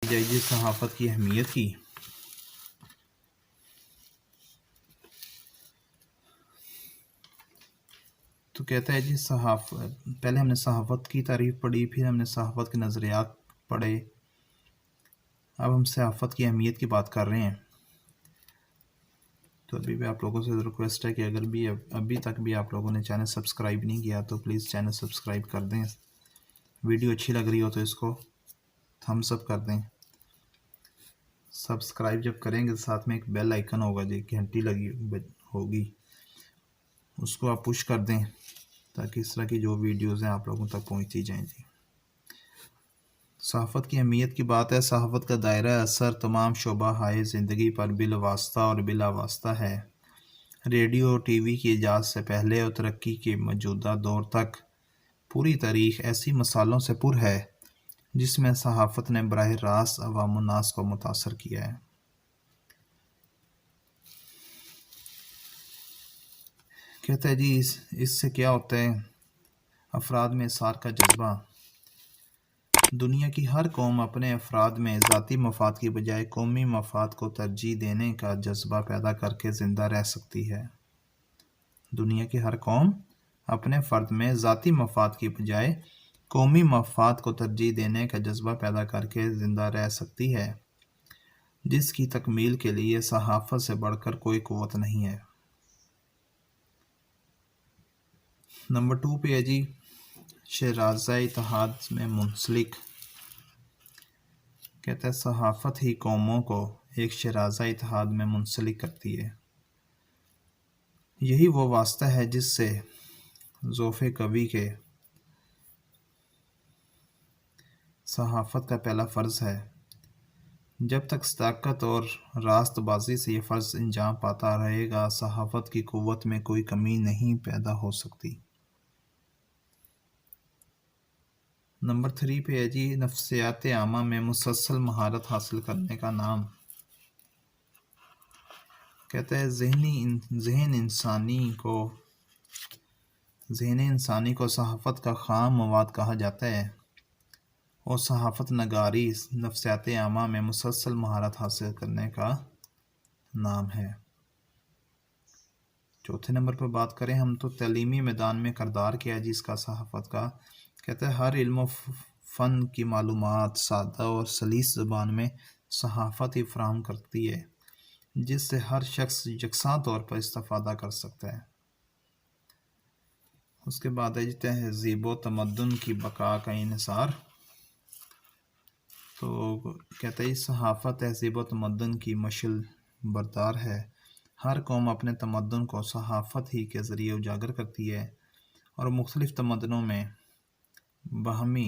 जाए जी सहाफ़त की अहमियत की। तो कहता है जी पहले हमने सहाफ़त की तारीफ़ पढ़ी, फिर हमने सहाफ़त के नज़रियात पढ़े, अब हम सहाफ़त की अहमियत की बात कर रहे हैं। तो अभी भी आप लोगों से रिक्वेस्ट है कि अगर भी अभी तक भी आप लोगों ने चैनल सब्सक्राइब नहीं किया तो प्लीज़ चैनल सब्सक्राइब कर दें। वीडियो अच्छी लग रही हो तो इसको थम्स अप कर दें। सब्सक्राइब जब करेंगे तो साथ में एक बेल आइकन होगा जी, घंटी लगी होगी, उसको आप पुश कर दें ताकि इस तरह की जो वीडियोज़ हैं आप लोगों तक पहुंचती जाएं जी। सहाफ़त की अहमियत की बात है। सहाफ़त का दायरा असर तमाम शोबा हाय ज़िंदगी पर बिल वास्ता और बिला वास्ता है। रेडियो और टीवी की इजाज़त से पहले और तरक्की के मौजूदा दौर तक पूरी तारीख़ ऐसी मसालों से पुर है जिसमें सहाफ़त ने बराह रास्त अवामुन्नास को मुतासर किया है। कहता है जी इससे क्या होता है, अफराद में इसार का जज्बा। दुनिया की हर कौम अपने अफराद में ज़ाती मफाद की बजाय कौमी मफाद को तरजीह देने का जज्बा पैदा करके ज़िंदा रह सकती है। दुनिया की हर कौम अपने फ़र्द में ज़ाती मफाद की बजाय कौमी मफाद को तरजीह देने का जज्बा पैदा करके ज़िंदा रह सकती है, जिसकी तकमील के लिए सहाफ़त से बढ़कर कोई क़ुव्वत नहीं है। नंबर 2 पे है जी शराज़ा इत्तेहाद में मुंसलिक। कहता है सहाफ़त ही कौमों को एक शराज़ा इत्तेहाद में मुंसलिक करती है। यही वो वास्ता है जिससे ज़ौफ़े कवी के सहाफ़त का पहला फ़र्ज़ है। जब तक सदाकत और रास्तबाज़ी से ये फ़र्ज़ अंजाम पाता रहेगा, सहाफ़त की क़ुव्वत में कोई कमी नहीं पैदा हो सकती। नंबर 3 पे है जी नफ्सियात आमा में मुसलसल महारत हासिल करने का नाम। कहता है ज़हन इंसानी को सहाफ़त का ख़ाम मवाद कहा जाता है और सहाफ़त नगारी नफ्सियात आमा में मुसलसल महारत हासिल करने का नाम है। चौथे नंबर पर बात करें हम तो तलीमी मैदान में किरदार क्या है जी इसका सहाफ़त का। कहता है हर इल्म फ़न की मालूमात सादा और सलीस ज़बान में सहाफ़त ही फ़राहम करती है, जिससे हर शख्स यकसां तौर पर इस्तिफ़ादा कर सकता है। उसके बाद है तहज़ीब व तमद्दुन की बका का इन्हिसार। तो कहता है सहाफ़त तहज़ीब व तमद्दुन की मशाल बरदार है। हर कौम अपने तमद्दुन को सहाफ़त ही के ज़रिए उजागर करती है और मुख्तलिफ़ तमद्दुनों में बाहमी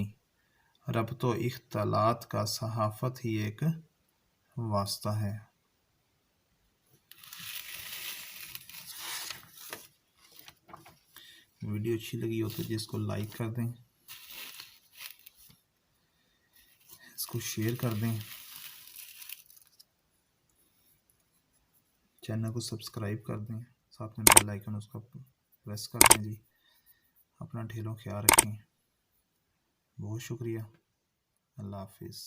रब्त व इख्तिलात का सहाफ़त ही एक वास्ता है। वीडियो अच्छी लगी हो तो जिसको लाइक कर दें, इसको शेयर कर दें, चैनल को सब्सक्राइब कर दें, साथ में बेल आइकन उसका प्रेस कर दें जी। अपना ढेरों ख्याल रखें। बहुत शुक्रिया। अल्लाह हाफिज़।